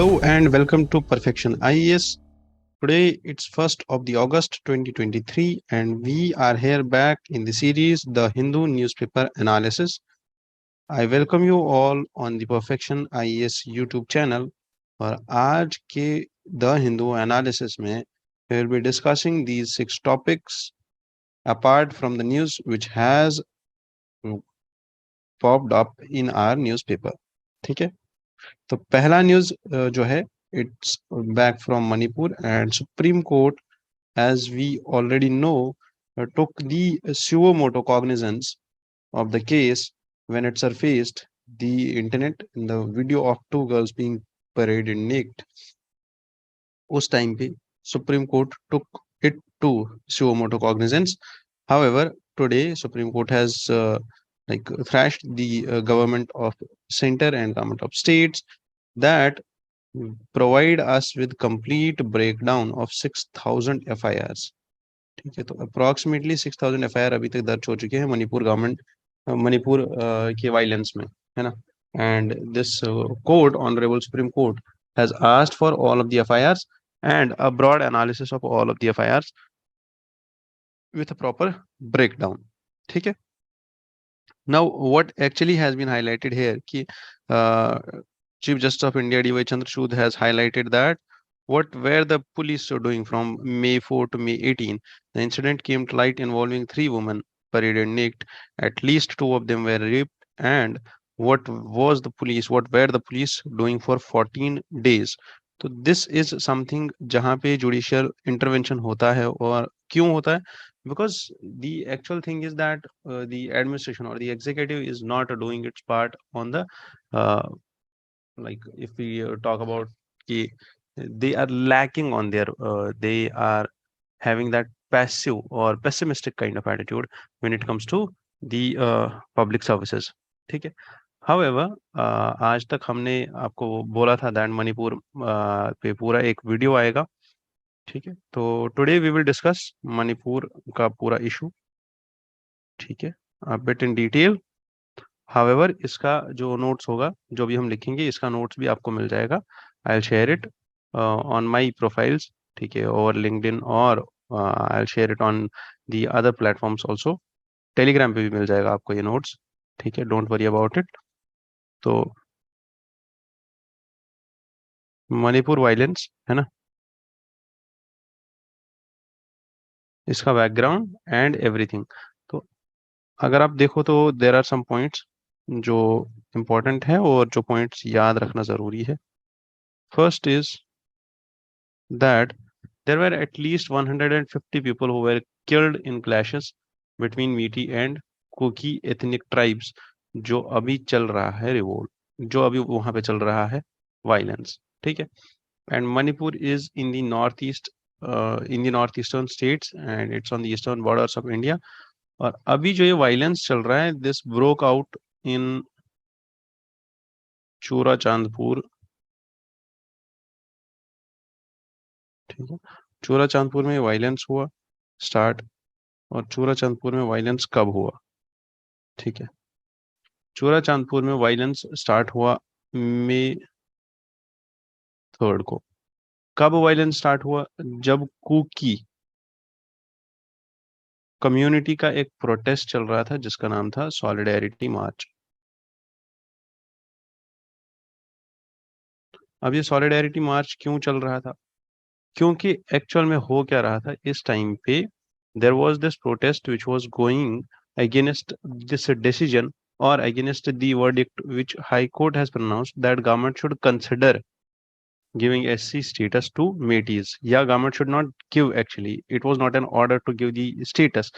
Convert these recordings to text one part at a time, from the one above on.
Hello and welcome to Perfection IAS. Today it's 1st of the August 2023 and we are here back in the series The Hindu Newspaper Analysis. I welcome you all on the Perfection IAS YouTube channel. और आज के The Hindu Analysis में we will be discussing these 6 topics apart from the news which has popped up in our newspaper. ठीक है, तो पहला news जो है it's back from Manipur and Supreme court as we already know took the suo moto cognizance of the case when it surfaced the internet in the video of two girls being paraded naked. उस time पे supreme court took it to suo moto cognizance. However, today Supreme Court has thrashed the government of center and government of states that provide us with complete breakdown of 6,000 FIRs. ठीक है, तो approximately 6,000 FIR अभी तक दर्ज हो चुके हैं Manipur government Manipur के वायलेंस में, है ना. And this court, honourable supreme court, has asked for all of the FIRs and a broad analysis of all of the FIRs with a proper breakdown. ठीक है. Now, what actually has been highlighted here, कि Chief Justice of India D.Y. Chandrachud has highlighted that what were the police doing from May 4 to May 18. The incident came to light involving 3 women paraded naked. At least 2 of them were raped. And what were the police doing for 14 days? तो this is something जहाँ पे judicial intervention होता है. और क्यों होता है? Because the actual thing is that the administration or the executive is not doing its part on the like if we talk about they are lacking on their they are having that passive or pessimistic kind of attitude when it comes to the public services. ठीक है. However, आज तक हमने आपको बोला था that Manipur पे पूरा एक वीडियो आएगा. ठीक है, तो today we will discuss Manipur का पूरा इशू. ठीक है, a bit in detail. However, इसका जो नोट्स होगा, जो भी हम लिखेंगे, इसका नोट्स भी आपको मिल जाएगा. I will share it on my profiles. ठीक है, और लिंक्डइन, और I will share it on the other platforms also. Telegram पे भी मिल जाएगा आपको ये नोट्स. ठीक है, डोंट वरी अबाउट इट. तो मणिपुर वायलेंस है ना, इसका बैकग्राउंड एंड एवरीथिंग. तो अगर आप देखो तो देयर आर सम पॉइंट्स जो इम्पोर्टेंट है और जो पॉइंट्स याद रखना जरूरी है. First is that there were at least 150 people who were killed in clashes between Meeti and Kuki ethnic tribes. जो अभी चल रहा है रिवोल्ट, जो अभी वहां पे चल रहा है वायलेंस. ठीक है. And Manipur is in the north east, in the north eastern states and it's on the eastern borders of India. और अभी जो ये वायलेंस चल रहा है, दिस ब्रोक आउट इन चूरा चांदपुर. ठीक है, चूरा चांदपुर में वायलेंस हुआ स्टार्ट. और चूरा चांदपुर में वायलेंस कब हुआ? ठीक है, चूरा चांदपुर में वायलेंस स्टार्ट हुआ मई 3 को. कब वायलेंस स्टार्ट हुआ? जब कुकी कम्युनिटी का एक प्रोटेस्ट चल रहा था जिसका नाम था सॉलिडेरिटी मार्च. अब ये सॉलिडेरिटी मार्च क्यों चल रहा था? क्योंकि एक्चुअल में हो क्या रहा था इस टाइम पे, there was this protest which was going against this decision or against the verdict which High Court has pronounced that government should consider giving SC status to Metis. Yeah, government should not give, actually. It was not an order to give the status,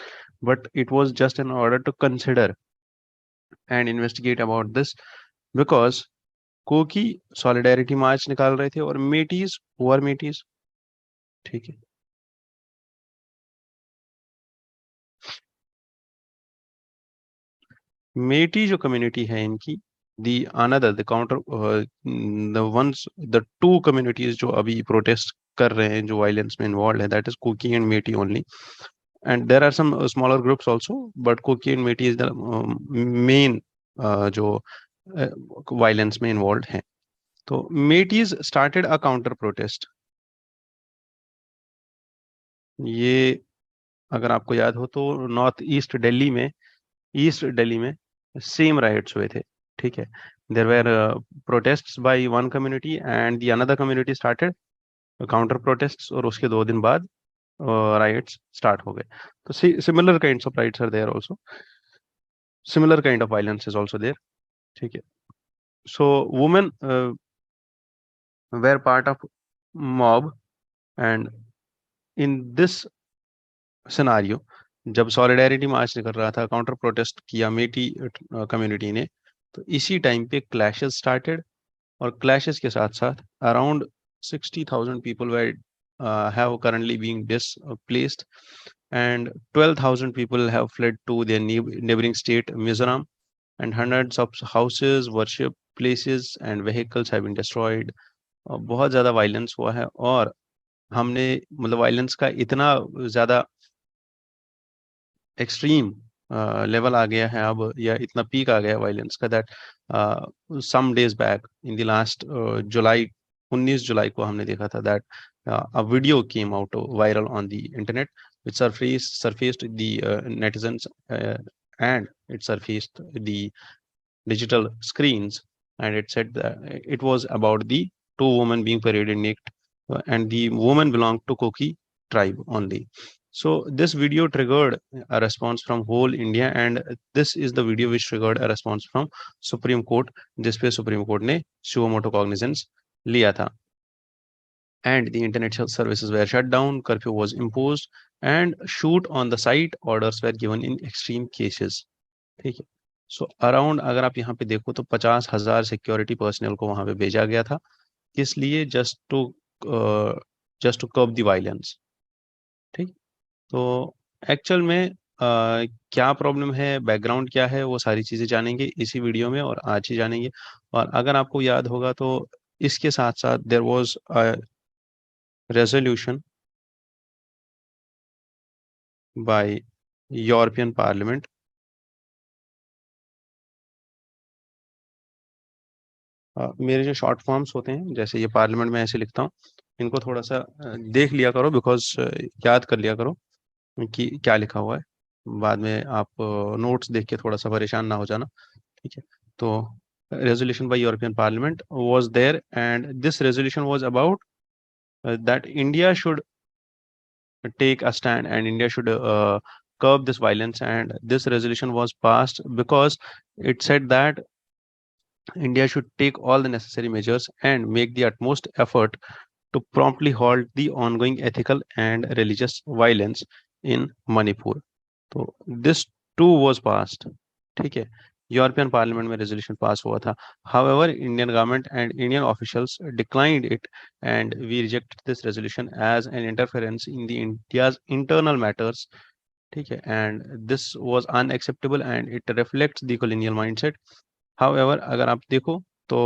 but it was just an order to consider and investigate about this because कोकी solidarity मार्च निकाल रहे थे और मेटीज, हुआ मेटीज. ठीक है, मेटी जो community है इनकी, the another the counter the ones the 2 communities जो अभी प्रोटेस्ट कर रहे हैं, जो वायलेंस में इन्वॉल्व है, that is Kuki and Meitei only. And there are some smaller groups also, but Kuki and Meitei is the main जो वायलेंस में इन्वॉल्व हैं. तो Meiteis started a counter protest. ये अगर आपको याद हो तो ईस्ट दिल्ली में सेम राइट्स हुए थे। ठीक है, there were protests by one community and the another community started counter protests, और उसके 2 दिन बाद राइट्स स्टार्ट हो गए। तो similar kinds of riots are there also, similar kind of violence is also there. ठीक है, so women were part of mob, and in this scenario, जब सॉलिडेरिटी मार्च निकल रहा था, काउंटर प्रोटेस्ट किया मेटी कम्युनिटी ने, तो इसी टाइम पे क्लैशेस स्टार्टेड, और क्लैशेस के साथ साथ around 60,000 people were have currently being displaced, and 12,000 people have fled to their neighboring state Mizoram, and hundreds of houses, worship places and vehicles have been destroyed। बहुत ज़्यादा violence हुआ है, और हमने मतलब वायलेंस का इतना ज़्यादा एक्सट्रीम लेवल आ गया है अब, या इतना पीक आ गया है वायलेंस का, that some days back in the last July, 19 जुलाई को हमने देखा था that a video came out viral on the internet which surfaced the netizens, and it surfaced the digital screens, and it said that it was about the two women being paraded naked, and the woman belonged to Koki tribe only. So this video triggered a response from whole India, and this is the video which triggered a response from Supreme Court, जिस पे Supreme Court ने suo motu cognizance लिया था, and the internet services were shut down, curfew was imposed, and shoot on the site orders were given in extreme cases। ठीक है, so around अगर आप यहाँ पे देखो तो 50,000 सिक्योरिटी पर्सनल को वहां पे भेजा गया था, किस लिए? Just to curb the violence. ठीक, तो एक्चुअल में क्या प्रॉब्लम है, बैकग्राउंड क्या है, वो सारी चीजें जानेंगे इसी वीडियो में, और आज ही जानेंगे। और अगर आपको याद होगा तो इसके साथ साथ there was a resolution by European Parliament. मेरे जो शॉर्ट फॉर्म्स होते हैं, जैसे ये पार्लियामेंट में ऐसे लिखता हूँ, इनको थोड़ा सा देख लिया करो, बिकॉज याद कर लिया करो कि क्या लिखा हुआ है, बाद में आप नोट्स देख के थोड़ा सा परेशान ना हो जाना। ठीक है, तो resolution by European Parliament was there, and this resolution was about that India should take a stand, and India should curb this violence. And this resolution was passed because it said that India should take all the necessary measures and make the utmost effort to promptly halt the ongoing ethical and religious violence in Manipur। तो this too was passed। ठीक है, European parliament में resolution pass हुआ था। However, Indian government and Indian officials declined it, and we reject this resolution as an interference in the India's internal matters। ठीक है, and this was unacceptable and it reflects the colonial mindset। However, अगर आप देखो तो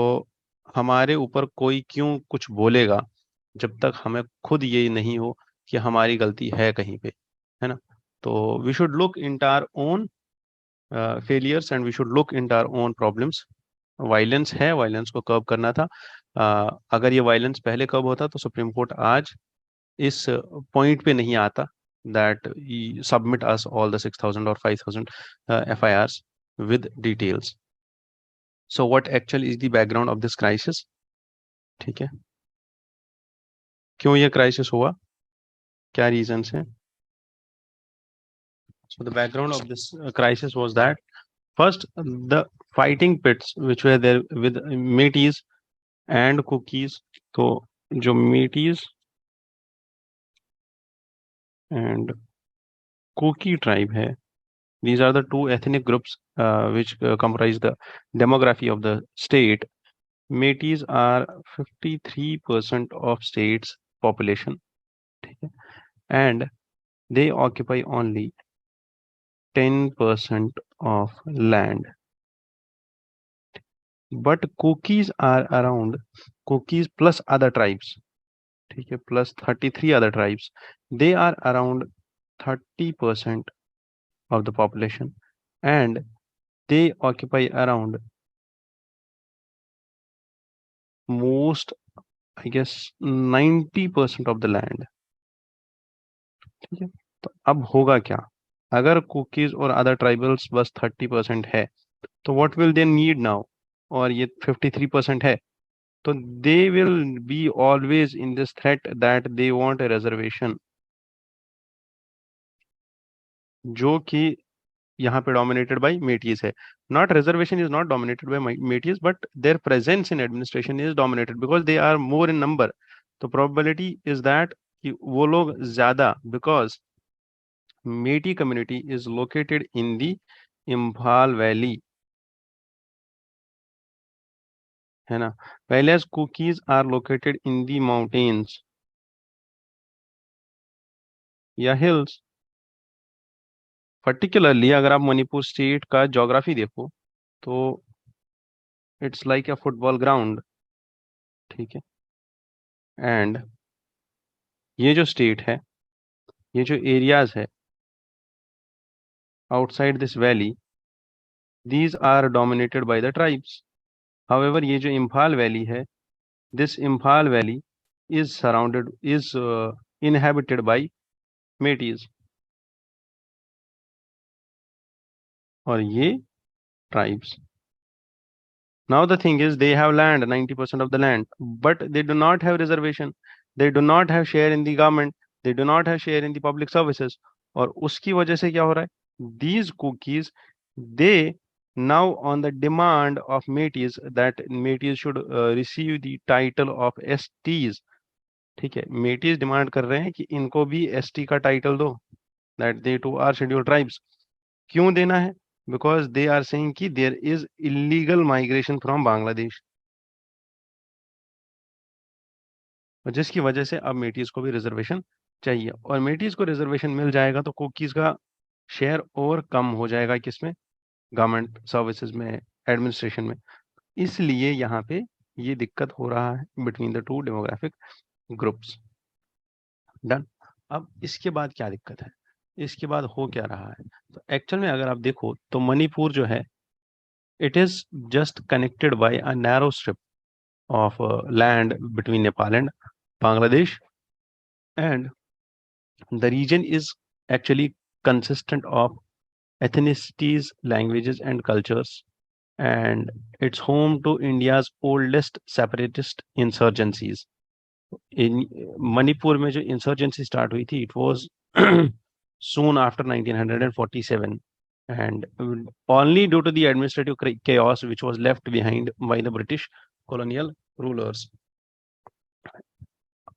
हमारे ऊपर कोई क्यों कुछ बोलेगा जब तक हमें खुद ये नहीं हो कि हमारी गलती है कहीं पे, है ना? तो we should look into our own failures, and we should look into our own problems. Violence है, वायलेंस को कर्ब करना था। अगर ये वायलेंस पहले कर्ब होता तो सुप्रीम कोर्ट आज इस पॉइंट पे नहीं आता that submit us all the 6,000 or 5,000 FIRs with details। So what actually is the background of this crisis? ठीक है, क्यों ये क्राइसिस हुआ, क्या रीजंस हैं? So the background of this crisis was that first the fighting pits which were there with Métis and Cookies। तो जो Métis and Kuki tribe है, these are the two ethnic groups which comprise the demography of the state। Métis are 53% of state's population, ठीक है, and they occupy only 10% of land। But cookies are around, cookies plus other tribes, ठीक है, plus 33 other tribes, they are around 30% of the population, and they occupy around most I guess 90% of the land. ठीक है, तो अब होगा क्या? अगर cookies और अदर ट्राइबल्स बस 30% है, तो what will they need now? और ये 53% है, तो they will be always in this threat that they want a reservation, जो कि यहाँ पे डोमिनेटेड बाय मेटीज है। Not reservation is not dominated by Meiteis, but their presence in administration is dominated because they are more in number. तो probability is that कि वो लोग ज्यादा, because Meitei community is located in the Imphal valley, है ना, whereas cookies are located in the mountains या hills। Particularly अगर आप मणिपुर स्टेट का ज्योग्राफी देखो, तो it's like a football ground. ठीक है, एंड ये जो स्टेट है, ये जो एरियाज है outside this valley, these are dominated by the tribes. However ये जो इम्फाल वैली है, this Imphal valley is surrounded, is inhabited by Meiteis, और ये tribes. Now the thing is they have land, 90% of the land, but they do not have reservation. They do not have share in the government. They do not have share in the public services. और उसकी वजह से क्या हो रहा है? These cookies, they now on the demand of Métis that Métis should receive the title of STs. ठीक है, Métis डिमांड कर रहे हैं कि इनको भी ST का टाइटल दो, that they too are scheduled tribes. क्यों देना है? बिकॉज दे आर सेइंग कि there is illegal migration from Bangladesh, और जिसकी वजह से अब मेटीज को भी रिजर्वेशन चाहिए, और मेटीज को रिजर्वेशन मिल जाएगा तो कुकीज का शेयर और कम हो जाएगा किसमें? गवर्नमेंट सर्विसेज में, एडमिनिस्ट्रेशन में। इसलिए यहाँ पे ये दिक्कत हो रहा है between the two demographic groups. Done. अब इसके बाद क्या दिक्कत है? इसके बाद हो क्या रहा है? तो एक्चुअल में अगर आप देखो तो मणिपुर जो है, it is just connected by a narrow strip of land between Nepal and Bangladesh, and the region is actually consistent of ethnicities, languages, and cultures, and it's home to India's oldest separatist insurgencies. In Manipur में जो insurgency start हुई थी, it was soon after 1947, and only due to the administrative chaos which was left behind by the British colonial rulers.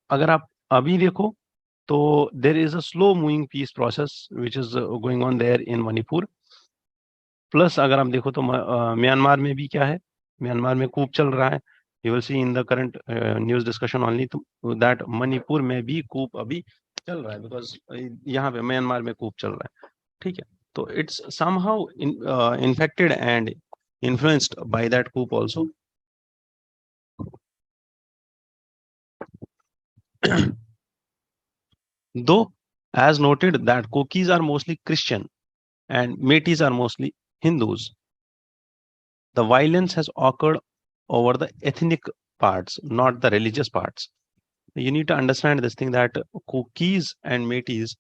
अगर आप अभी देखो तो there is a slow moving peace process which is going on there in Manipur. Plus अगर आप देखो तो Myanmar में भी क्या है, म्यांमार में कूप चल रहा है। You will see in the current news discussion only that Manipur में भी कूप अभी चल रहा है, बिकॉज यहाँ पे म्यांमार में कूप चल रहा है। ठीक है, तो it's somehow infected and influenced by that coup also. Though, as noted, that Kokis are mostly Christian and Metis are mostly Hindus, the violence has occurred over the ethnic parts, not the religious parts. You need to understand this thing that Kokis and Metis,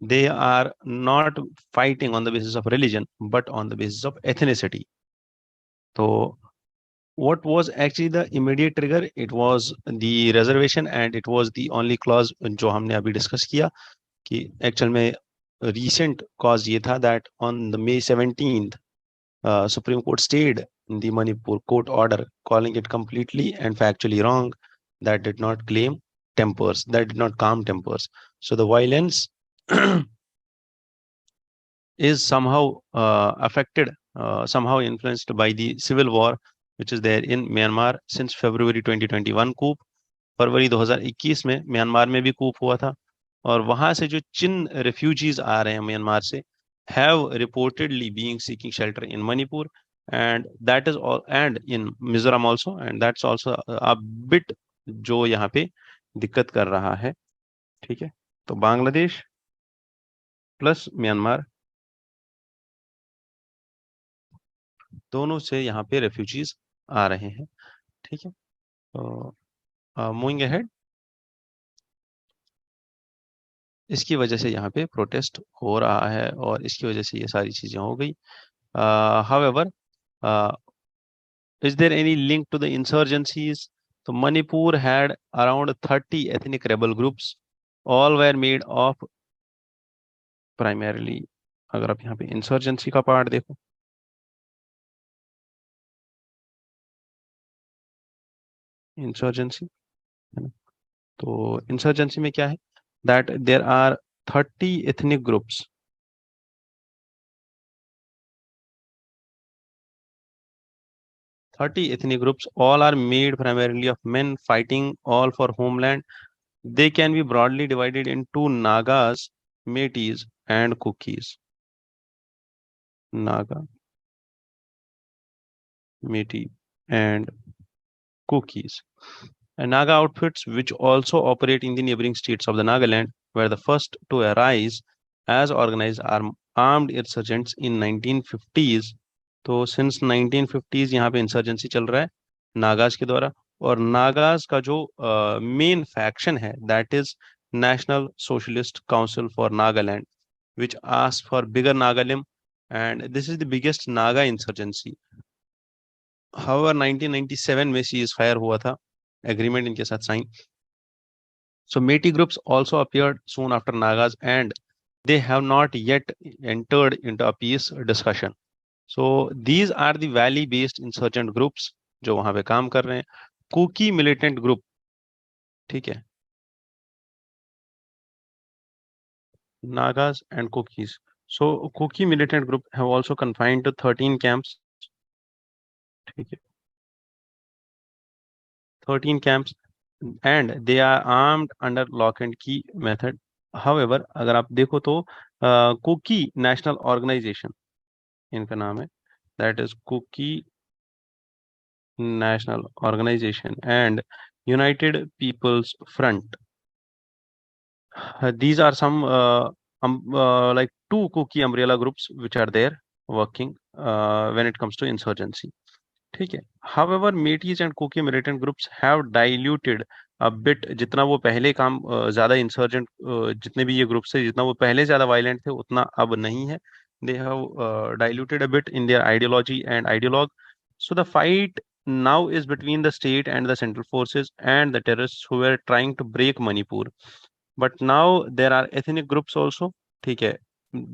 they are not fighting on the basis of religion, but on the basis of ethnicity. So, what was actually the immediate trigger? It was the reservation, and it was the only clause जो हमने अभी discuss किया कि actual में recent cause ये था that on the May 17th, Supreme Court stayed in the Manipur court order, calling it completely and factually wrong, that did not claim tempers, that did not calm tempers. So the violence is somehow affected, somehow influenced by the civil war which is there in Myanmar since February 2021 coup. फरवरी 2021 में Myanmar में भी कूप हुआ था, और वहां से जो चिन refugees आ रहे हैं म्यांमार से, have reportedly being seeking shelter in Manipur, and that is all, and in Mizoram also, and that's also a bit जो यहाँ पे दिक्कत कर रहा है। ठीक है, तो बांग्लादेश प्लस म्यांमार दोनों से यहाँ पे रेफ्यूजीज आ रहे हैं। ठीक है, मूविंग अहेड, इसकी वजह से यहाँ पे प्रोटेस्ट हो रहा है और इसकी वजह से ये सारी चीजें हो गई. However, is there any link to the insurgencies? So Manipur had around 30 ethnic rebel groups. All were made of primarily, अगर आप यहाँ पे इंसर्जेंसी का पार्ट देखो, इंसर्जेंसी है ना, तो इंसर्जेंसी में क्या है, that there are 30 ethnic groups. 30 ethnic groups, all are made primarily of men fighting all for homeland. They can be broadly divided into Nagas, Metis, and Kukis. Naga, Meti, and Kukis. And Naga outfits, which also operate in the neighboring states of the Nagaland, were the first to arise as organized armed insurgents in 1950s. तो since 1950s यहाँ पे insurgency चल रहा है नागाज के द्वारा. और नागाज का जो मेन फैक्शन है, that is national socialist council for Nagaland, which asked for bigger Nagalim, and this is the biggest Naga insurgency. However, 1997 में सीज फायर हुआ था, एग्रीमेंट इनके साथ sign. So Metis groups also appeared soon after Nagas, and they have not yet entered into a peace discussion. So these are the valley-based insurgent groups जो वहां पे काम कर रहे हैं. कुकी militant group, ठीक है, Nagas and Kukis. So Kuki militant group have also confined to 13 camps, ठीक है, 13 camps, and they are armed under lock and key method. However, अगर आप देखो तो कुकी नेशनल ऑर्गेनाइजेशन इनका नाम है, that is Kuki National Organisation and United People's Front. These are some like two Kuki umbrella groups which are there working when it comes to insurgency. ठीक है. However, Metis and Kuki militant groups have diluted a bit. जितना वो पहले काम ज्यादा insurgent, जितने भी ये ग्रुप्स थे, जितना वो पहले ज्यादा वायलेंट थे उतना अब नहीं है. They have diluted a bit in their ideology and ideologue. So the fight now is between the state and the central forces and the terrorists who were trying to break Manipur. But now there are ethnic groups also. ठीक है.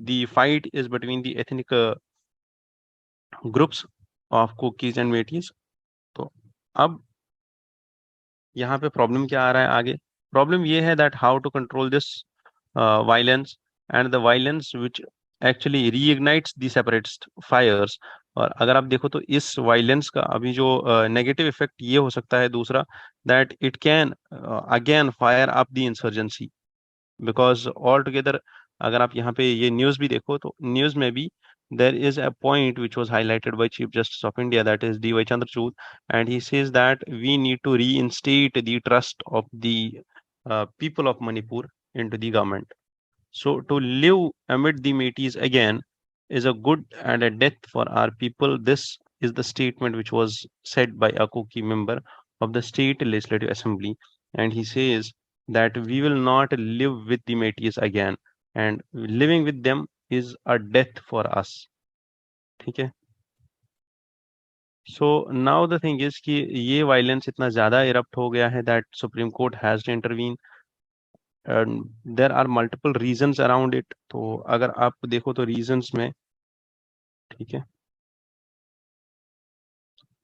The fight is between the ethnic groups of Kukis and Metis. तो अब यहाँ पे problem क्या आ रहा है आगे. प्रॉब्लम ये है that how to control this violence and the violence which actually reignites the separatist fires. और अगर आप देखो तो इस वायलेंस का अभी जो नेगेटिव इफेक्ट ये हो सकता है दूसरा, that it can again fire up the insurgency. Because all together अगर आप यहाँ पे ये न्यूज भी देखो तो न्यूज में भी there is a point which was highlighted by Chief Justice of India, that is D.Y. Chandrachud, and he says that we need to reinstate the trust of the people of Manipur into the government. So to live amid the Metis again is a good and a death for our people. This is the statement which was said by a Kuki member of the State Legislative Assembly. And he says that we will not live with the Metis again. And living with them is a death for us. ठीक है. So now the thing is कि ये violence इतना ज्यादा erupt हो गया है that Supreme Court has to intervene. And there are multiple reasons around it. तो अगर आप देखो तो reasons में, ठीक है,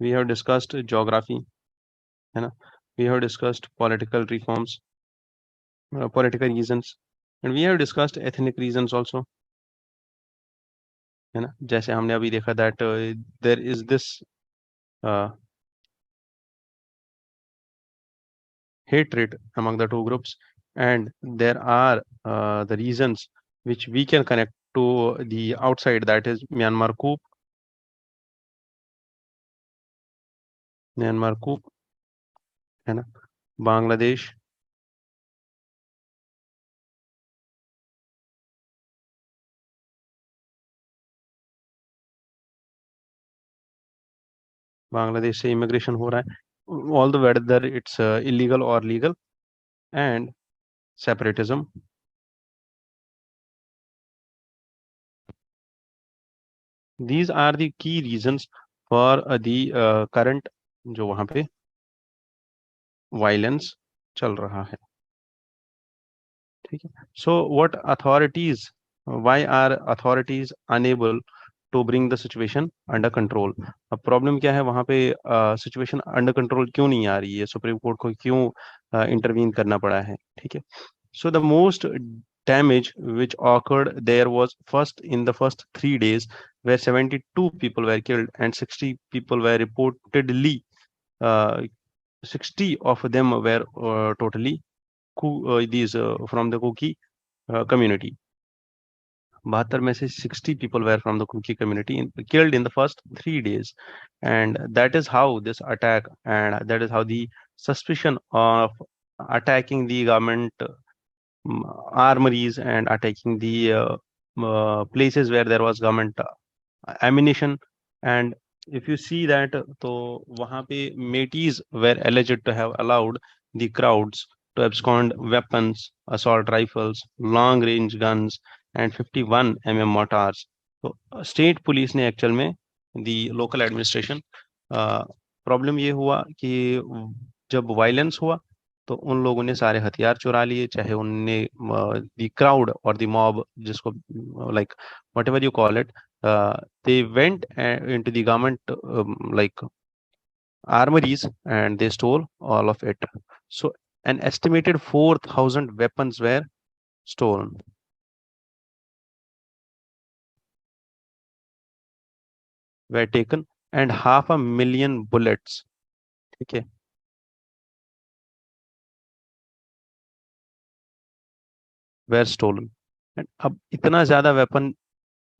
we have discussed geography, है ना, we have discussed political reforms, political reasons, and we have discussed ethnic reasons also, है ना. जैसे हमने अभी देखा that there is this uh, hatred among the two groups, and there are the reasons which we can connect to the outside, that is Myanmar coup, Myanmar coup, है ना, बांग्लादेश, बांग्लादेश से immigration हो रहा है. although whether it's illegal or legal, and separatism. These are the key reasons for the current जो वहाँ पे violence चल रहा है, ठीक है. So what authorities, why are authorities unable to bring the situation under control? अब प्रॉब्लम क्या है वहाँ पे, सिचुएशन अंडर कंट्रोल क्यों नहीं आ रही है, सुप्रीम कोर्ट को क्यों इंटरवीन करना पड़ा है, ठीक है. So the most damage which occurred there was first in the first 3 days, where 72 people were killed and 60 people were reportedly, uh, 60 of them were totally these from the Kuki community. 72 में से 60 people were from the Kuki community killed in the first 3 days, and that is how this attack, and that is how the suspicion of attacking the government armories and attacking the places where there was government ammunition. And if you see that, तो वहाँ पे Metis were alleged to have allowed the crowds to abscond weapons, assault rifles, long range guns and 51 mortars. तो state police ने actual में the local administration, problem ये हुआ कि जब वायलेंस हुआ तो उन लोगों ने सारे हथियार चुरा लिए, चाहे उनने द क्राउड और द मॉब, जिसको like what ever you call it, they went into the government like armories and they stole all of it. So an estimated 4,000 weapons were stolen, were taken, and 500,000 bullets, ठीक है, were stolen. And अब इतना ज्यादा weapon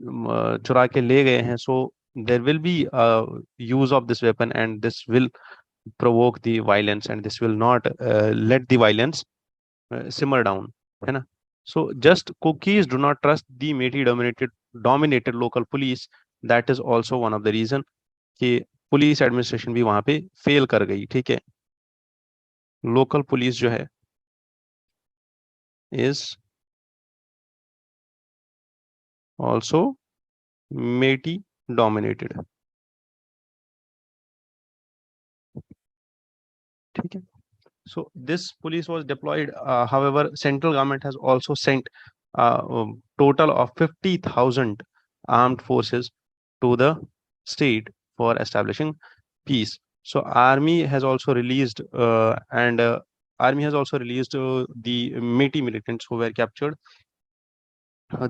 चुरा के ले गए हैं, so there will be use of this weapon and this will provoke the violence and this will not let the violence simmer down, है ना. So just cookies do not trust the Metis dominated local police. That is also one of the reason कि police administration भी वहां पे fail कर गई, ठीक है. लोकल पुलिस जो है is also Metis dominated, ठीक है. So this police was deployed. However, central government has also sent a total of 50,000 armed forces to the state for establishing peace. So army has also released and army has also released the Metis militants who were captured.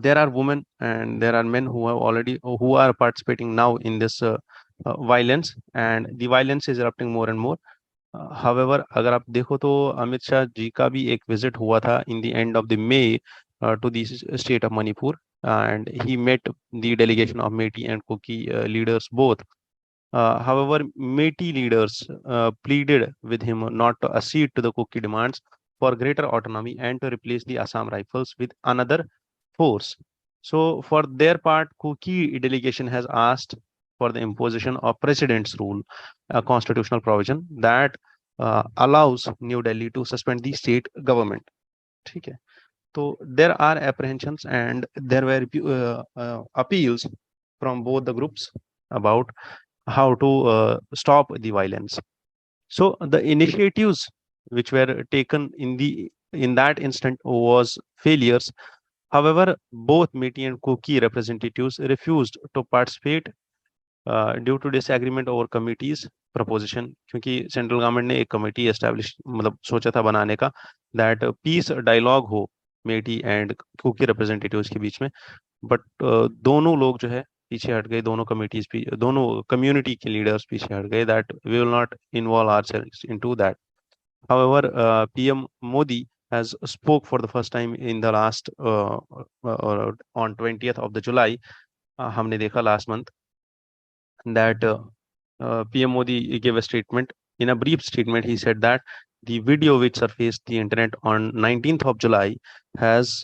There are women and there are men who have already who are participating now in this violence, and the violence is erupting more and more. However, अगर आप देखो तो अमित शाह जी का भी एक visit हुआ था in the end of the May to the state of Manipur, and he met the delegation of Metis and Kuki leaders both. However, Metis leaders pleaded with him not to accede to the Kuki demands for greater autonomy and to replace the Assam Rifles with another force. So, for their part, Kuki delegation has asked for the imposition of President's rule, a constitutional provision that allows New Delhi to suspend the state government. ठीक है. So there are apprehensions and there were appeals from both the groups about how to stop the violence. So the initiatives which were taken in that instant was failures. However, both Metis and Kuki representatives refused to participate due to disagreement over committee's proposition, क्योंकि central government ने एक committee establish मतलब सोचा था बनाने का, that piece dialogue हो मेटी and cookie representatives के बीच में, बट दोनों लोग जो है पीछे हट गए, दोनों कमिटीज भी, दोनों कम्युनिटी के लीडर्स पीछे हट गए, that we will not involve ourselves into that. However, PM Modi has spoke for the first time in the last on 20th of the July. हमने देखा last month that PM Modi gave a statement. In a brief statement, he said that the video which surfaced the internet on 19th of July has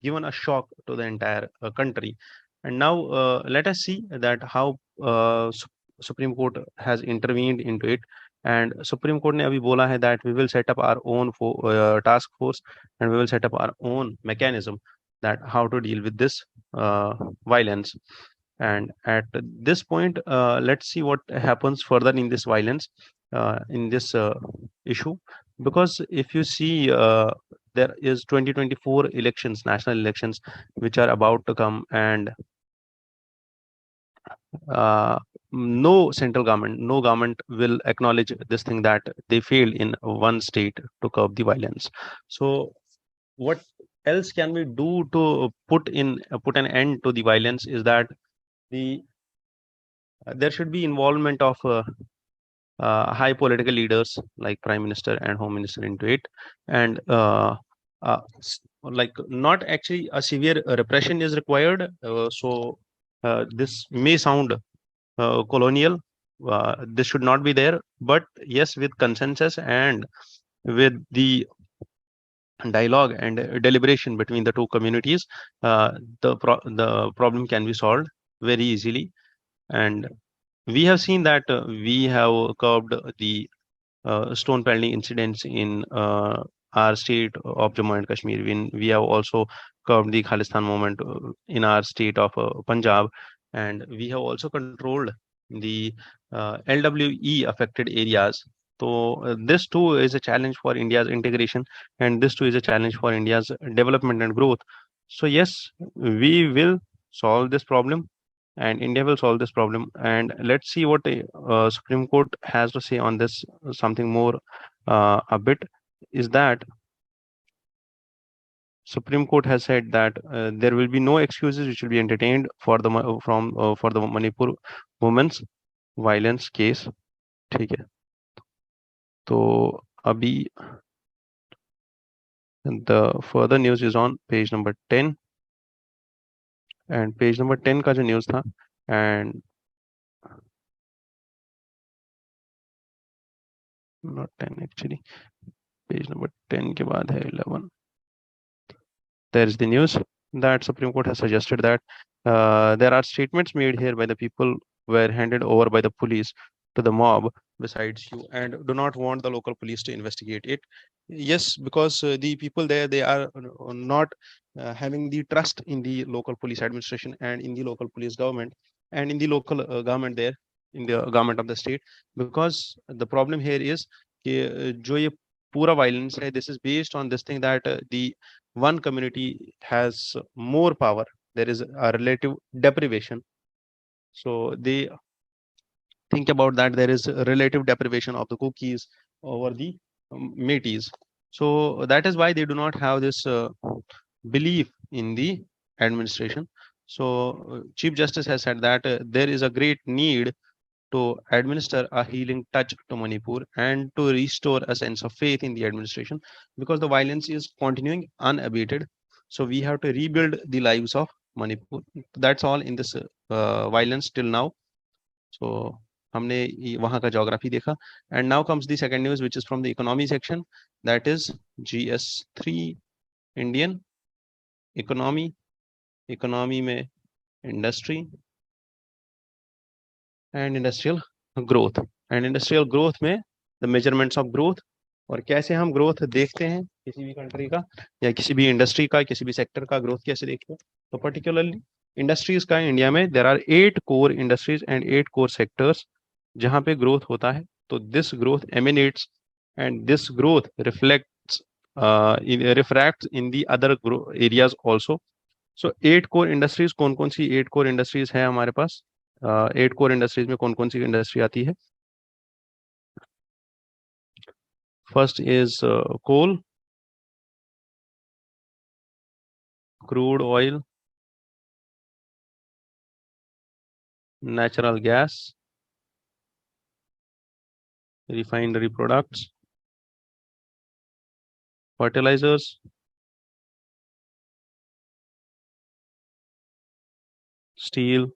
given a shock to the entire country. And now let us see that how Supreme Court has intervened into it. And Supreme Court ने अभी बोला है that we will set up our own task force and we will set up our own mechanism that how to deal with this violence. And at this point, let's see what happens further in this violence, in this issue. Because if you see, there is 2024 elections, national elections, which are about to come, and uh, no government will acknowledge this thing that they failed in one state to curb the violence. So what else can we do to put an end to the violence is that the there should be involvement of high political leaders like prime minister and home minister into it, and like not actually a severe repression is required. This may sound colonial. This should not be there, but yes, with consensus and with the dialogue and deliberation between the two communities, the problem can be solved very easily. And we have seen that we have curbed the stone pelting incidents in our state of Jammu and Kashmir. We have also curbed the Khalistan movement in our state of Punjab, and we have also controlled the LWE affected areas. So this too is a challenge for India's integration, and this too is a challenge for India's development and growth. So yes, we will solve this problem, and India will solve this problem. And let's see what the Supreme Court has to say on this. Something more a bit is that Supreme Court has said that there will be no excuses which will be entertained for the for the Manipur women's violence case. ठीक है, तो अभी the further news is on page number 10, and page number 10 का जो news था, and not 10 actually, page number 10 के बाद है 11. There is the news that Supreme Court has suggested that there are statements made here by the people were handed over by the police to the mob besides you, and do not want the local police to investigate it. Yes, because the people there, they are not having the trust in the local police administration and in the local police government and in the local government there, in the government of the state. Because the problem here is कि जो ये पूरा violence है, this is based on this thing that the one community has more power, there is a relative deprivation. So they think about that there is a relative deprivation of the cookies over the mateys. So that is why they do not have this belief in the administration. So Chief Justice has said that there is a great need to administer a healing touch to Manipur and to restore a sense of faith in the administration, because the violence is continuing unabated. So we have to rebuild the lives of Manipur. That's all in this violence till now. So हमने वहाँ का geography देखा, and now comes the second news, which is from the economy section, that is GS3 Indian economy. Economy में industry and industrial growth, and industrial growth में the measurements of growth, और कैसे हम growth देखते हैं किसी भी कंट्री का या किसी भी इंडस्ट्री का, किसी भी सेक्टर का ग्रोथ कैसे देखते हैं. तो पर्टिकुलरली इंडस्ट्रीज का इंडिया में there are 8 core industries and 8 core sectors जहां पे ग्रोथ होता है. तो this growth emanates and this growth reflects refracts in the other areas also. So 8 core industries, कौन कौन सी 8 कोर इंडस्ट्रीज है हमारे पास? 8 कोर इंडस्ट्रीज में कौन कौन सी इंडस्ट्री आती है? First is coal, crude oil, natural gas, refinery products, fertilizers, steel,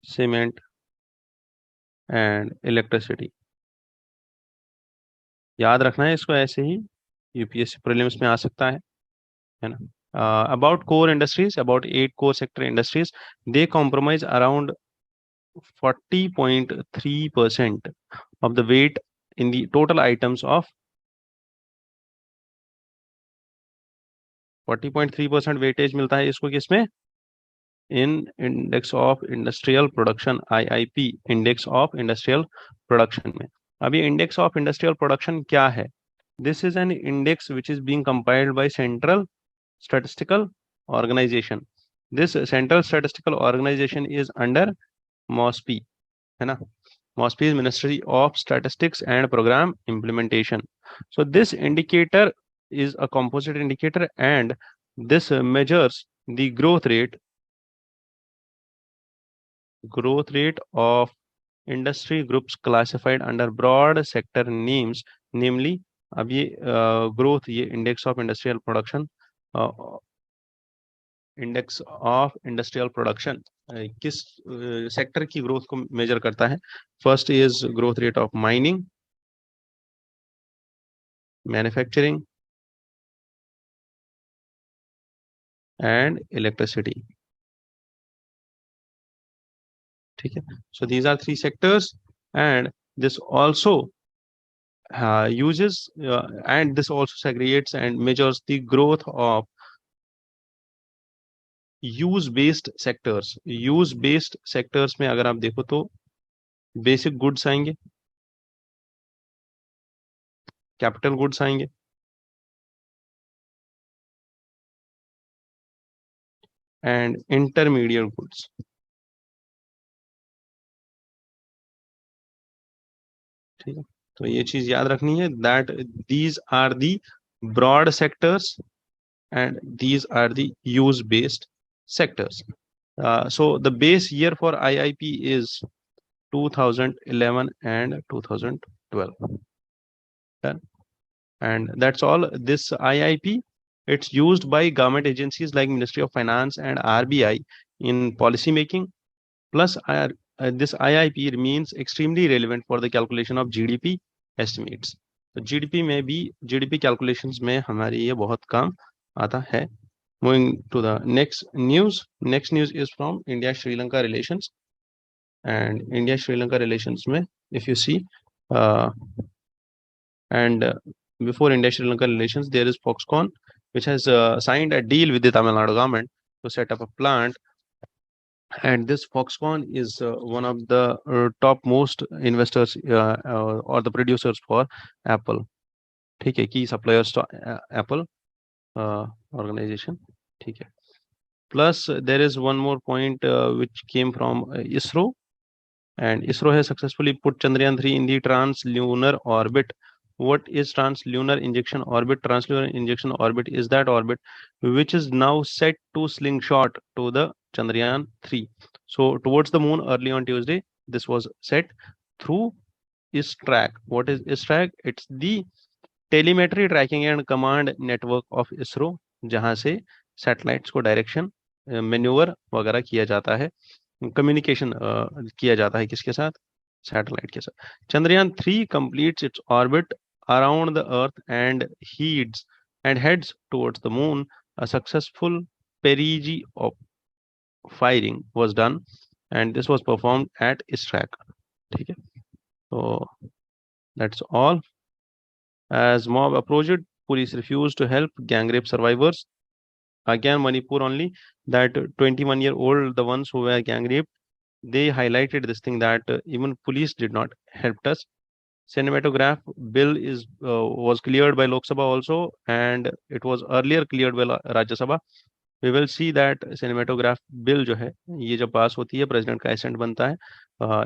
cement and electricity. याद रखना है इसको, ऐसे ही यूपीएससी प्रीलिम्स में आ सकता है ना. About core industries, about 8 core sector industries, they comprise around 40.3% of the weight in the total items of 40.3% weightage मिलता है इसको किसमें? In index of industrial production, IIP index of industrial production में। अब ये इंडेक्स ऑफ इंडस्ट्रियल प्रोडक्शन क्या है? This is an index which is being compiled by central statistical organisation. This central statistical organisation is under MOSPI, है ना? MOSPI is Ministry of Statistics and Program Implementation. So this indicator is a composite indicator, and this measures the growth rate of industry groups classified under broad sector names, namely अब ये growth, ये index of industrial production, index of industrial production किस sector की growth को measure करता है? First is growth rate of mining, manufacturing and electricity. ठीक है, so these are three sectors and this also uses and this also segregates and measures the growth of use based sectors. Use based sectors में अगर आप देखो तो basic goods आएंगे, capital goods आएंगे, and intermediate goods. ठीक है, तो ये चीज याद रखनी है that these are the broad sectors and these are the use based sectors. So the base year for IIP is 2011 and 2012. Done. And that's all. This IIP, it's used by government agencies like Ministry of Finance and RBI in policy making. Plus this IIP remains extremely relevant for the calculation of GDP estimates. तो GDP में भी, GDP calculations में हमारी ये बहुत काम आता है। Moving to the next news. Next news is from India-Sri Lanka relations. And India-Sri Lanka relations में, if you see, before India-Sri Lanka relations, there is Foxconn, which has signed a deal with the Tamil Nadu government to set up a plant. And this Foxconn is one of the top most investors or the producers for Apple. ठीक है, key suppliers to Apple organization. ठीक है. Plus there is one more point which came from ISRO, and ISRO has successfully put Chandrayaan 3 in the translunar orbit. What is translunar injection orbit? Translunar injection orbit is that orbit which is now set to slingshot to the Chandrayaan 3. So towards the moon early on Tuesday, this was set through ISTRAC. What is ISTRAC? It's the telemetry tracking and command network of ISRO, जहां से satellites को direction manoeuvre वगैरह किया जाता है, communication किया जाता है किसके साथ? सैटेलाइट के साथ। Chandrayaan 3 completes its orbit around the earth and heads towards the moon. A successful perigee of firing was done and this was performed at ISTRAC. ठीक है, so that's all. As mob approached, police refused to help gang rape survivors. Again, Manipur only, that 21-year-old, the ones who were gang raped, they highlighted this thing that even police did not help us. Cinematograph bill is was cleared by Lok Sabha also, and it was earlier cleared by Rajya Sabha. We will see that cinematograph bill जो है ये जब पास होती है, president का accent बनता है,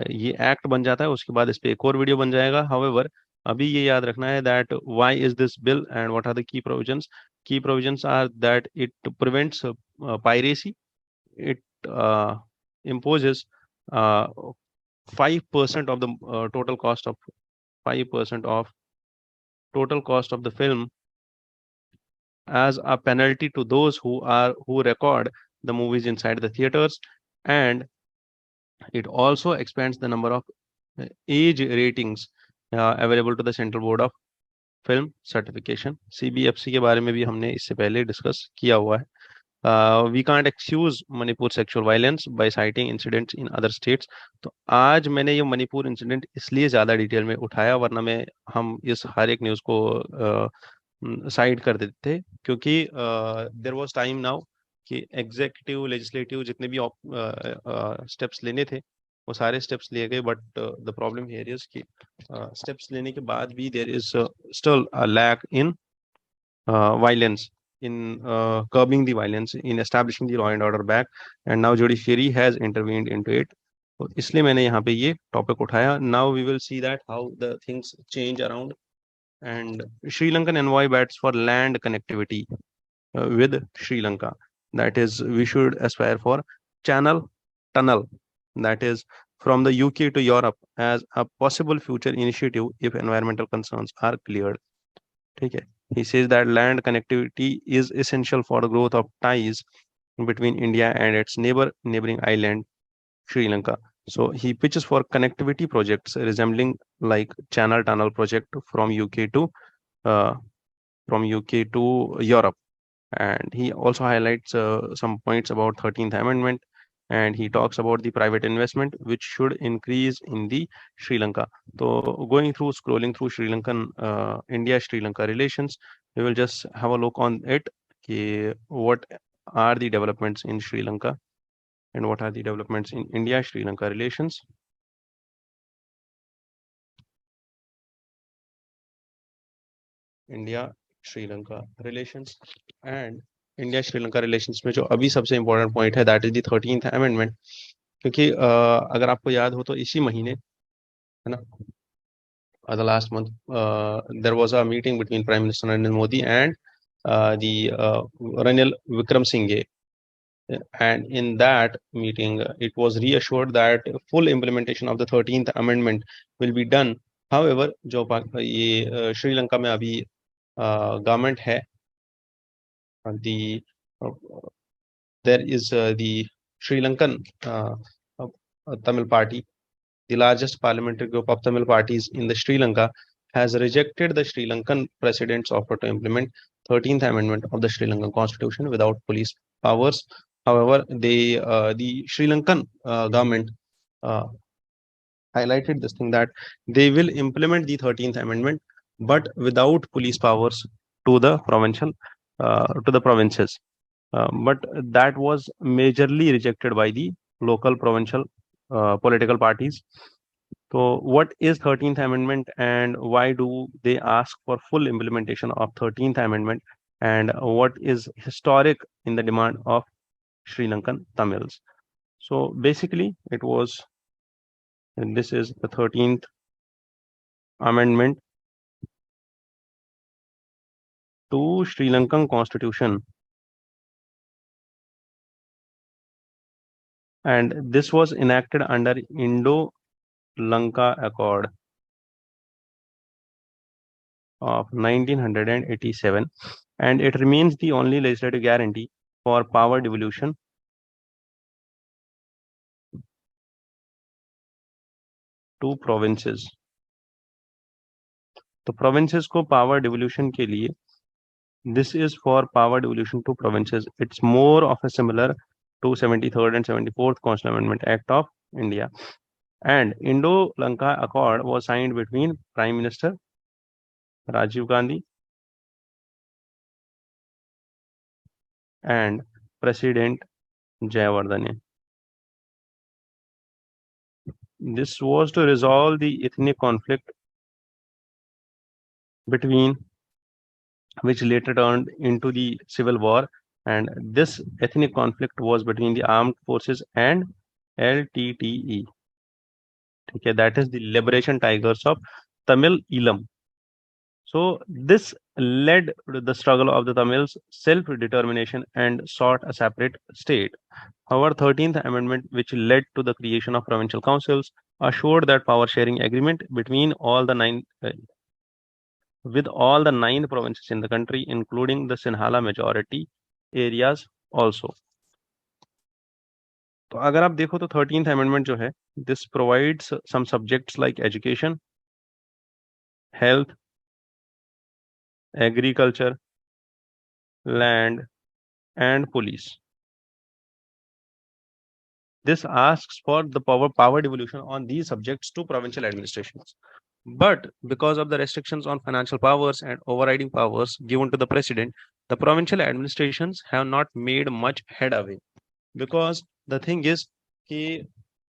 ये एक्ट बन जाता है, उसके बाद इस पे एक और वीडियो बन जाएगा। हाउएवर अभी ये याद रखना है that why is this bill and what are the key provisions. Key provisions are that it prevents piracy, it imposes 5% of the total cost of 5% of total cost of the film as a penalty to those who record the movies inside the theaters, and it also expands the number of age ratings available to the Central Board of Film Certification. CBFC के बारे में भी हमने इससे पहले discuss किया हुआ है, we can't excuse Manipur sexual violence by citing incidents in other states. तो आज मैंने ये मणिपुर इंसिडेंट इसलिए ज़्यादा डिटेल में उठाया, वरना मैं हम इस हर एक न्यूज़ को साइड कर देते थे, क्योंकि देयर वाज टाइम नाउ कि एग्जीक्यूटिव लेजिस्लेटिव जितने भी स्टेप्स लेने थे वो सारे स्टेप्स लिए गए, but the problem here is कि स्टेप्स लेने के बाद भी there is still a lack in violence, in curbing the violence, in establishing the law and order back, and now judiciary has intervened into it. तो इसलिए मैंने यहाँ पे ये टॉपिक उठाया. Now we will see that how the things change around. And Sri Lankan envoy bets for land connectivity with Sri Lanka. That is, we should aspire for channel tunnel. That is from the UK to Europe as a possible future initiative if environmental concerns are cleared. ठीक है. He says that land connectivity is essential for the growth of ties between India and its neighboring island, Sri Lanka. So he pitches for connectivity projects resembling like Channel Tunnel project uh, from UK to Europe. And he also highlights some points about 13th Amendment, and he talks about the private investment which should increase in the Sri Lanka. So scrolling through Sri Lankan India-Sri Lanka relations, we will just have a look on it. What are the developments in Sri Lanka and what are the developments in India-Sri Lanka relations? India Sri Lanka relations and India Sri Lanka relations में जो अभी सबसे important point है that is the 13th amendment. क्योंकि अगर आपको याद हो तो इसी महीने, है ना, the last month there was a meeting between Prime Minister Narendra Modi and the Ranil Wickremesinghe. And in that meeting, it was reassured that full implementation of the 13th Amendment will be done. However, जो ये श्रीलंका में अभी government है, the there is the Sri Lankan Tamil Party, the largest parliamentary group of Tamil parties in the Sri Lanka, has rejected the Sri Lankan president's offer to implement 13th Amendment of the Sri Lankan Constitution without police powers. However, the Sri Lankan government uh, highlighted this thing that they will implement the 13th Amendment, but without police powers to the provinces. But that was majorly rejected by the local provincial political parties. So what is 13th Amendment and why do they ask for full implementation of 13th Amendment, and what is historic in the demand of Sri Lankan Tamils? So basically this is the 13th Amendment to Sri Lankan Constitution, and this was enacted under Indo-Lanka Accord of 1987, and it remains the only legislative guarantee for power devolution to provinces. तो provinces को power devolution के लिए, this is for power devolution to provinces. It's more of a similar to 73rd and 74th Constitutional Amendment Act of India. And Indo-Lanka Accord was signed between Prime Minister Rajiv Gandhi and President Jayawardene. This was to resolve the ethnic conflict between which later turned into the civil war, and this ethnic conflict was between the armed forces and LTTE. Okay, that is the Liberation Tigers of Tamil Eelam. So this led to the struggle of the Tamils' self-determination and sought a separate state. However, 13th Amendment, which led to the creation of provincial councils, assured that power sharing agreement between all the with all the 9 provinces in the country, including the Sinhala majority areas also. तो अगर आप देखो तो 13th Amendment जो है, this provides some subjects like education, health, agriculture, land, and police. This asks for the power devolution on these subjects to provincial administrations. But because of the restrictions on financial powers and overriding powers given to the president, the provincial administrations have not made much headway. Because the thing is कि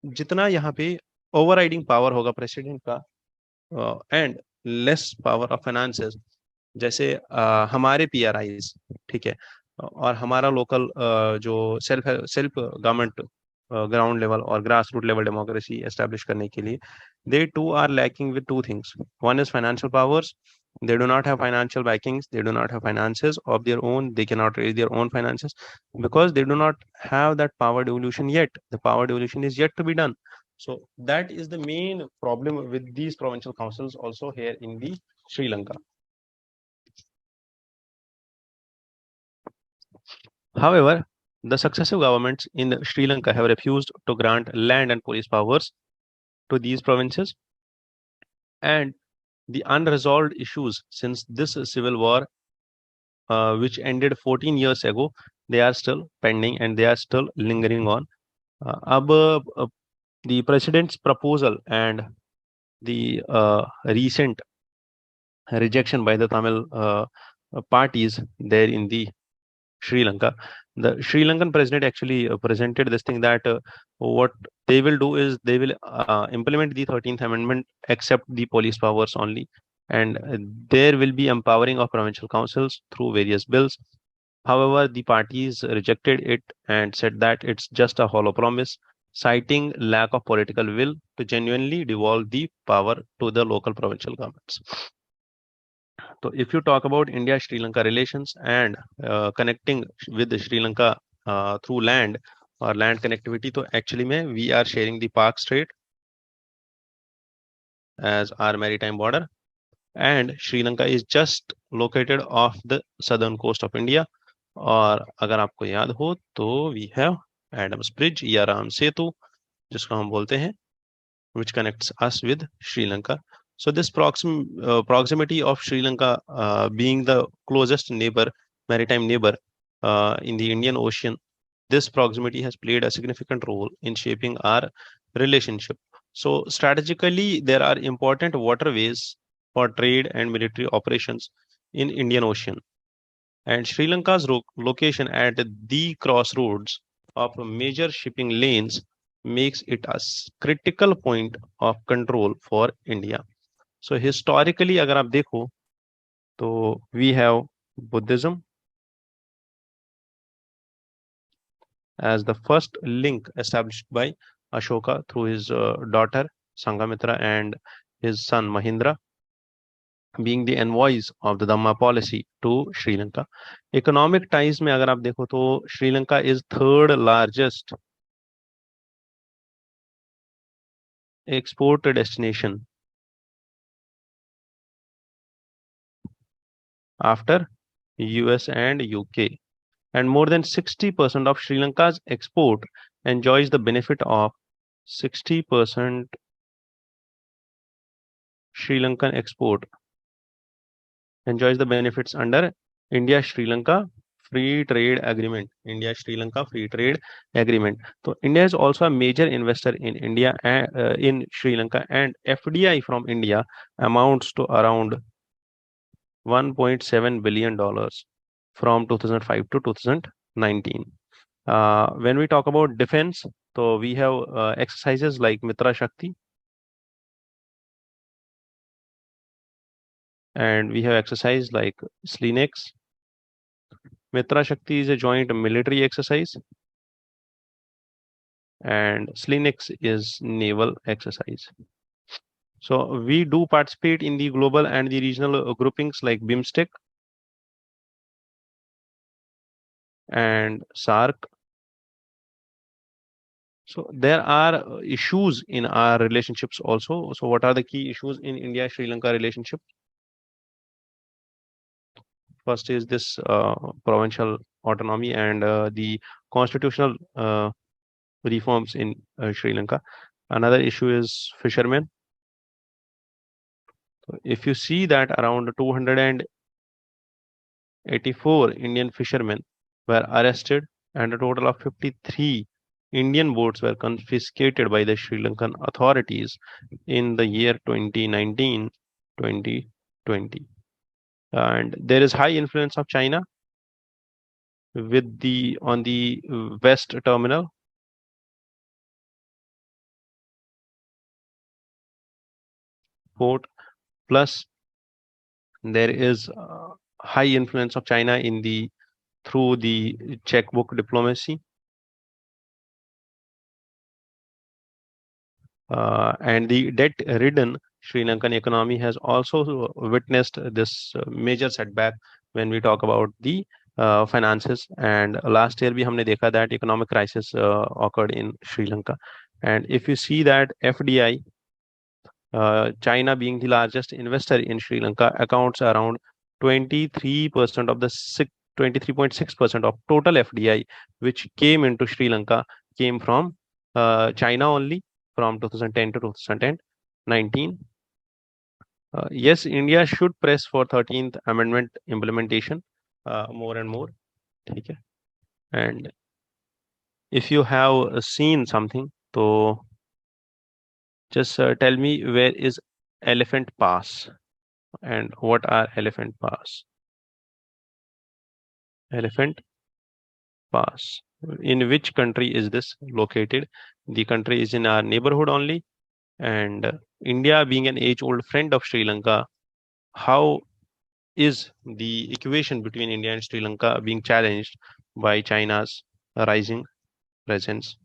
जितना यहाँ पे overriding power होगा president का and less power of finances, जैसे हमारे PRIs, ठीक है, और हमारा लोकल जो self self government ground level और grass root level democracy establish करने के लिए, they too are lacking with two things. One is financial powers. They do not have financial backings. They do not have finances of their own. They cannot raise their own finances because they do not have that power devolution yet. The power devolution is yet to be done. So that is the main problem with these provincial councils also here in the Sri Lanka. However, the successive governments in Sri Lanka have refused to grant land and police powers to these provinces, and the unresolved issues since this civil war, which ended 14 years ago, they are still pending and they are still lingering on. The president's proposal and the recent rejection by the Tamil parties there in the Sri Lanka, the Sri Lankan president actually presented this thing that what they will do is they will implement the 13th Amendment except the police powers only, and there will be empowering of provincial councils through various bills. However, the parties rejected it and said that it's just a hollow promise, citing lack of political will to genuinely devolve the power to the local provincial governments. So if you talk about India-Sri Lanka relations and connecting with Sri Lanka through land or land connectivity, so actually we are sharing the Park Strait as our maritime border, and Sri Lanka is just located off the southern coast of India. और अगर आपको याद हो तो we have Adams Bridge या राम सेतु, जिसको हम बोलते हैं, which connects us with Sri Lanka. So this proximity of Sri Lanka being the closest neighbor, maritime neighbor in the Indian Ocean, this proximity has played a significant role in shaping our relationship. So strategically, there are important waterways for trade and military operations in Indian Ocean. And Sri Lanka's location at the crossroads of major shipping lanes makes it a critical point of control for India. So historically, अगर आप देखो तो we have Buddhism as the first link established by Ashoka through his daughter Sanghamitra and his son Mahindra, being the envoys of the Dhamma policy to Sri Lanka. Economic ties में अगर आप देखो तो Sri Lanka is third largest export destination after US and UK, and more than 60% of Sri Lanka's export enjoys the benefit of 60% Sri Lankan export enjoys the benefits under India-Sri Lanka Free Trade Agreement. India-Sri Lanka Free Trade Agreement. So India is also a major investor in India in Sri Lanka, and FDI from India amounts to around $1.7 billion from 2005 to 2019. When we talk about defense, so we have exercises like Mitra Shakti, and we have exercise like Slinex. Mitra Shakti is a joint military exercise, and Slinex is naval exercise. So we do participate in the global and the regional groupings like BIMSTEC and SARC. So there are issues in our relationships also. So what are the key issues in India-Sri Lanka relationship? First is this provincial autonomy and the constitutional reforms in Sri Lanka. Another issue is fishermen. So if you see that around 284 Indian fishermen were arrested and a total of 53 Indian boats were confiscated by the Sri Lankan authorities in the year 2019-2020. And there is high influence of China with the on the west terminal port, plus there is high influence of China in the through the checkbook diplomacy, and the debt-ridden Sri Lankan economy has also witnessed this major setback when we talk about the finances. And last year, we हमने देखा that economic crisis occurred in Sri Lanka. And if you see that FDI, China being the largest investor in Sri Lanka, accounts around 23% of the 23.6% of total FDI, which came into Sri Lanka, came from China only from 2010 to 2019. Yes, India should press for 13th Amendment implementation more and more. Okay. And if you have seen something, so just tell me where is Elephant Pass and what are Elephant Pass? Elephant Pass. In which country is this located? The country is in our neighborhood only. And India being an age-old friend of Sri Lanka, how is the equation between India and Sri Lanka being challenged by China's rising presence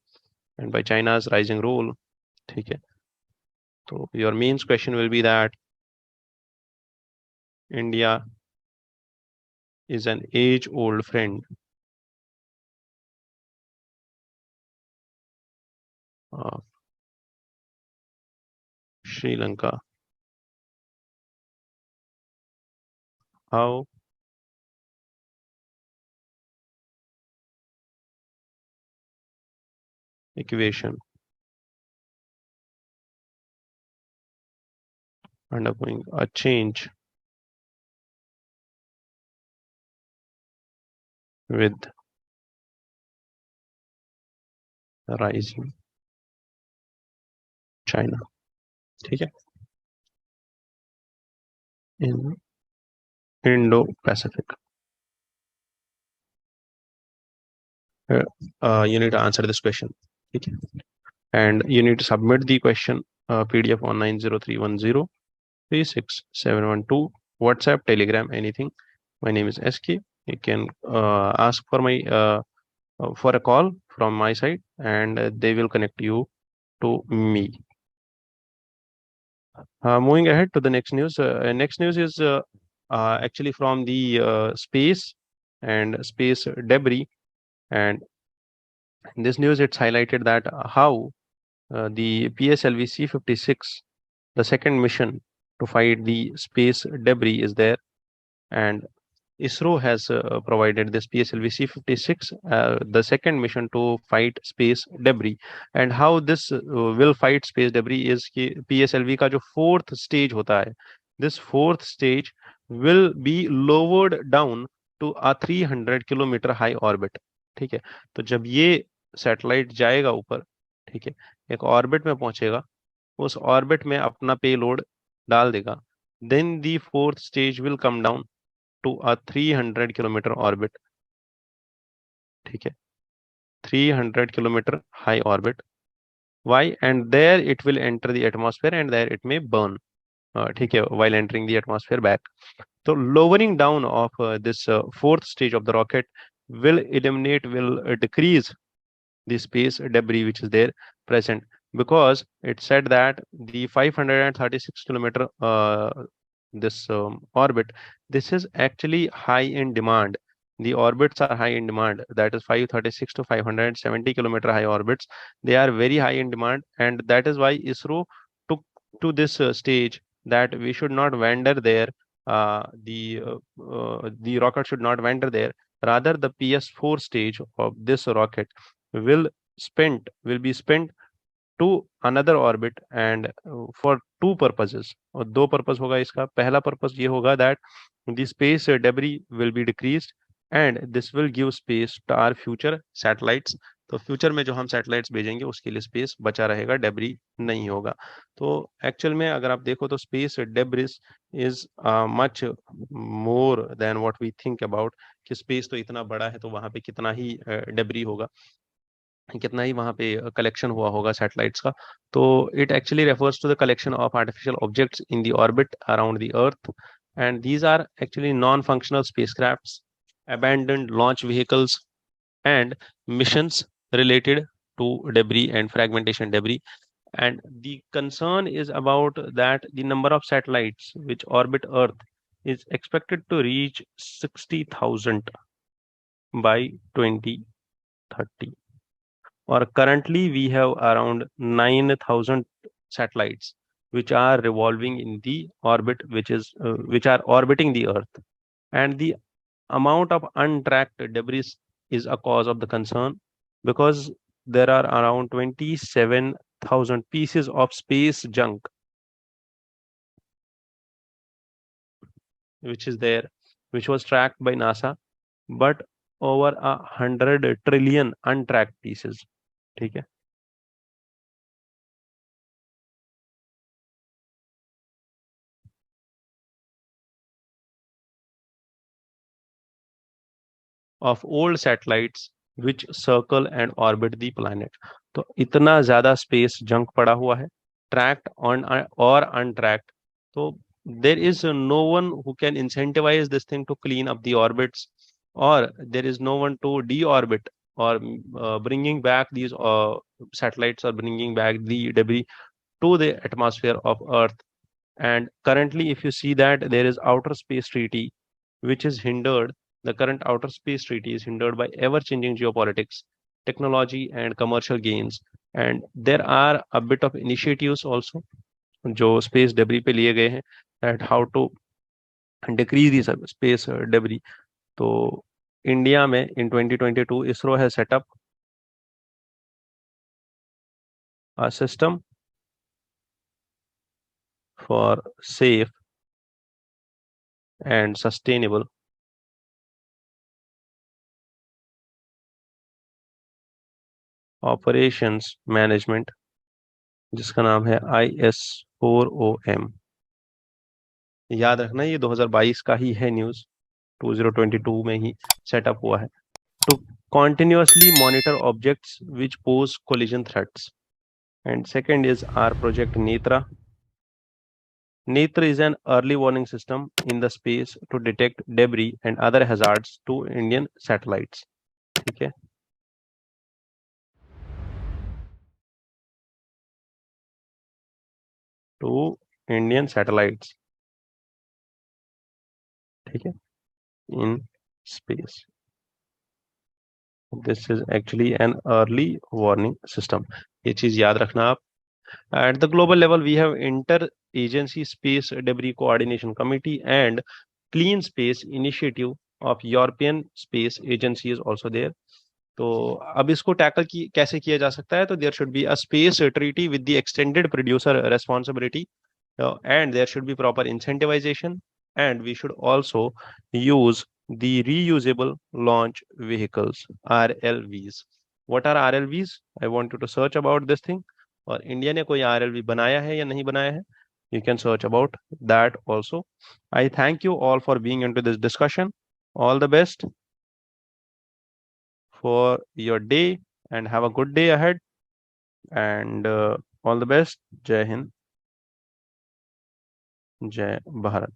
and by China's rising role? Okay. So your main question will be that India is an age-old friend of Sri Lanka. How equation undergoing a change with rising China. ठीक है? In Indo-Pacific. You need to answer this question. Okay. And you need to submit the question PDF on 90310367112 WhatsApp, Telegram, anything. My name is SK. You can ask for my for a call from my side, and they will connect you to me. Moving ahead to the next news. Next news is actually from the space and space debris. And in this news, it's highlighted that how the PSLV C-56, the second mission to fight the space debris, is there, and ISRO has provided this PSLV C-56, the second mission to fight space debris. And how this will fight space debris is कि PSLV का जो fourth stage होता है, this fourth stage will be lowered down to a 300 kilometre high orbit. ठीक है, तो जब ये सैटेलाइट जाएगा ऊपर, ठीक है, एक ऑर्बिट में पहुंचेगा, उस ऑर्बिट में अपना पेलोड डाल देगा, then the fourth stage will come down to a 300 kilometer orbit. ठीक है, 300 kilometer high orbit. Why? And there it will enter the atmosphere and there it may burn. ठीक है, while entering the atmosphere back. So lowering down of this fourth stage of the rocket will eliminate, will decrease the space debris which is there present, because it said that the 536 kilometer this orbit, this is actually high in demand. The orbits are high in demand, that is 536 to 570 kilometer high orbits. They are very high in demand, and that is why ISRO took to this stage that we should not wander there. The rocket should not wander there. Rather, the PS4 stage of this rocket will be spent to another orbit, and for two purposes. और दो purpose होगा इसका. पहला purpose ये होगा that the space debris will be decreased, and this will give space to our future satellites. तो future में जो हम सैटेलाइट्स भेजेंगे उसके लिए स्पेस बचा रहेगा, डेब्री नहीं होगा। तो एक्चुअल में अगर आप देखो तो space debris is much more than what we think about, कि स्पेस तो इतना बड़ा है तो वहां पे कितना ही डेब्री होगा, कितना ही वहां पे कलेक्शन हुआ होगा सैटेलाइट्स का। तो it actually refers to the collection of artificial objects in the orbit around the earth, and these are actually non functional spacecrafts, abandoned launch vehicles, and missions related to debris and fragmentation debris. And the concern is about that the number of satellites which orbit Earth is expected to reach 60,000 by 2030. Or currently we have around 9,000 satellites which are revolving in the orbit, which are orbiting the Earth, and the amount of untracked debris is a cause of the concern, because there are around 27,000 pieces of space junk which is there, which was tracked by NASA, but over 100 trillion untracked pieces. ठीक है, of old satellites which circle and orbit the planet. तो इतना ज्यादा space junk पड़ा हुआ है, tracked on और अनट्रैक्ड। तो there is no one who can incentivize this thing to clean up the orbits, or there is no one to deorbit, or bringing back these satellites, or bringing back the debris to the atmosphere of Earth. And currently, if you see that there is outer space treaty, which is hindered, the current outer space treaty is hindered by ever-changing geopolitics, technology, and commercial gains. And there are a bit of initiatives also जो space debris पे लिए गए हैं, that how to decrease the space debris. तो India में in 2022 ISRO has set up a system for safe and sustainable operations management, जिसका नाम है IS4OM। याद रखना ये 2022 का ही है न्यूज, 2022 में ही सेटअप हुआ है। To continuously monitor objects which pose collision threats. And second is our project Netra. Netra is an early warning system in the space to detect debris and other hazards to Indian satellites. ठीक है, to Indian satellites, ठीक है, in space. This is actually an early warning system. ये चीज याद रखना आप। At the global level, we have Inter-Agency Space Debris Coordination Committee and Clean Space Initiative of European Space Agency is also there. तो अब इसको tackle कैसे किया जा सकता है, तो there should be a space treaty with the extended producer responsibility, and there should be proper incentivization, and we should also use the reusable launch vehicles, RLVs. What are RLVs? I want you to search about this thing, और India ने कोई RLV बनाया है या नहीं बनाया है, you can search about that also. I thank you all for being into this discussion. All the best for your day and have a good day ahead, and all the best. Jai Hind, Jai Bharat.